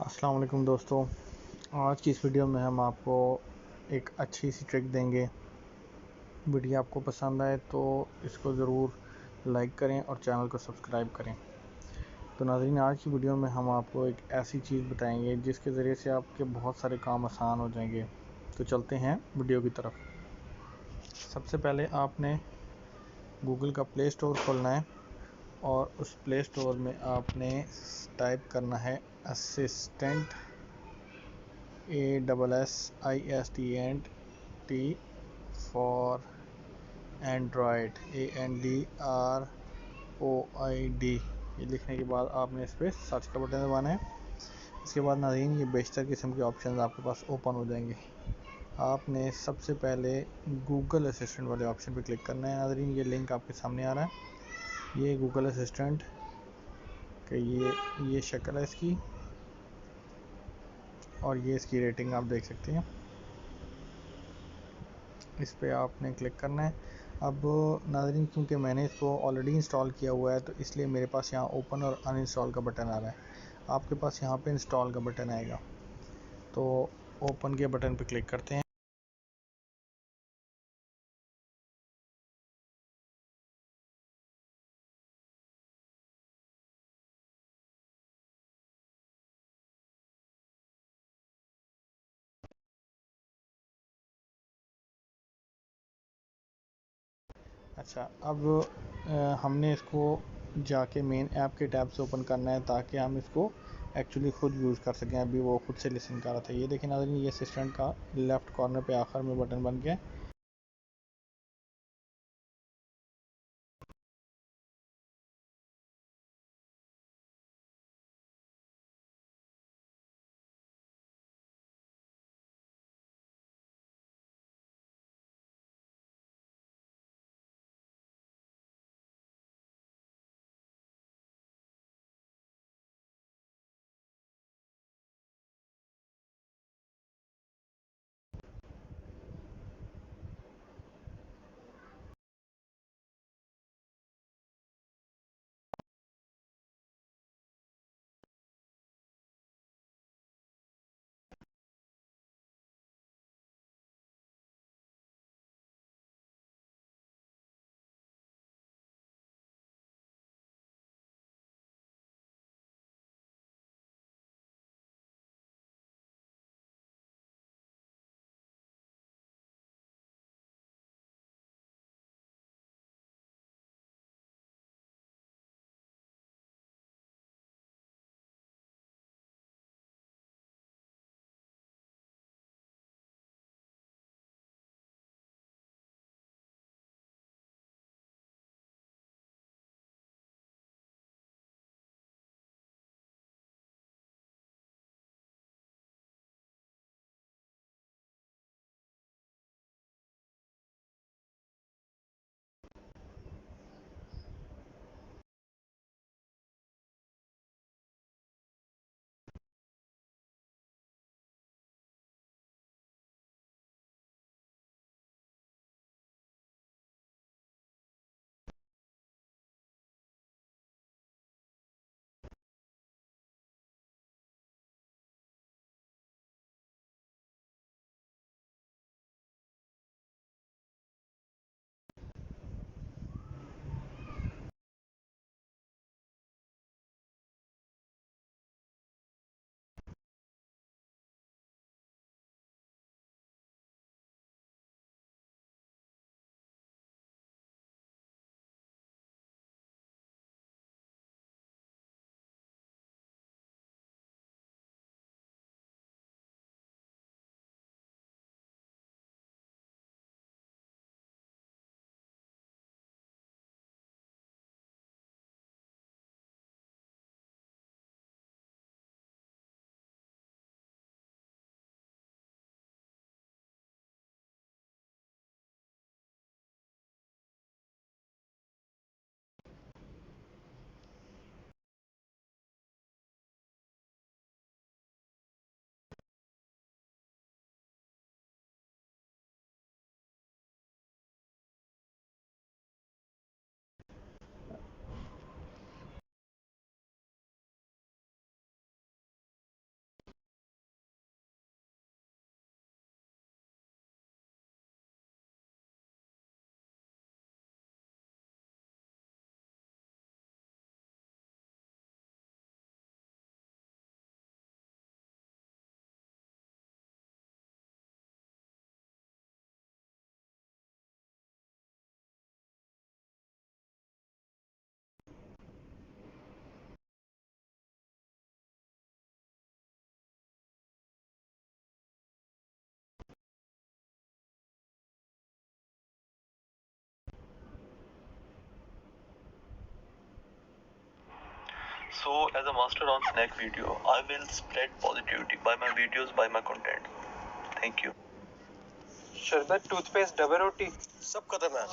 अस्सलाम वालेकुम दोस्तों। आज की इस वीडियो में हम आपको एक अच्छी सी ट्रिक देंगे। वीडियो आपको पसंद आए तो इसको ज़रूर लाइक करें और चैनल को सब्सक्राइब करें। तो नाज़रीन, आज की वीडियो में हम आपको एक ऐसी चीज़ बताएंगे जिसके ज़रिए से आपके बहुत सारे काम आसान हो जाएंगे। तो चलते हैं वीडियो की तरफ। सबसे पहले आपने गूगल का प्ले स्टोर खोलना है और उस प्ले स्टोर में आपने टाइप करना है assistant ASSISTENT for Android ANDROID। ये लिखने के बाद आपने इस पर सर्च का बटन दबाना है। इसके बाद नाज़रीन ये बेशतर किस्म के ऑप्शन आपके पास ओपन हो जाएंगे। आपने सबसे पहले गूगल असिस्टेंट वाले ऑप्शन पर क्लिक करना है। नाज़रीन ये लिंक आपके सामने आ रहा है, ये गूगल असिस्टेंट कि ये शक्ल है इसकी और ये इसकी रेटिंग आप देख सकते हैं। इस पर आपने क्लिक करना है। अब नाज़रीन क्योंकि मैंने इसको ऑलरेडी इंस्टॉल किया हुआ है तो इसलिए मेरे पास यहाँ ओपन और अनइंस्टॉल का बटन आ रहा है। आपके पास यहाँ पे इंस्टॉल का बटन आएगा, तो ओपन के बटन पे क्लिक करते हैं। अच्छा, अब हमने इसको जाके मेन ऐप के टैब से ओपन करना है ताकि हम इसको एक्चुअली ख़ुद यूज़ कर सकें। अभी वो खुद से लिसन कर रहा था। ये देखिए नाज़रीन, ये असिस्टेंट का लेफ़्ट कॉर्नर पे आखिर में बटन बन गया। So, as a master on snack video, I will spread positivity by my videos, by my content. Thank you. शरबत, टूथपेस्ट, डबल रोटी सब खत्म है।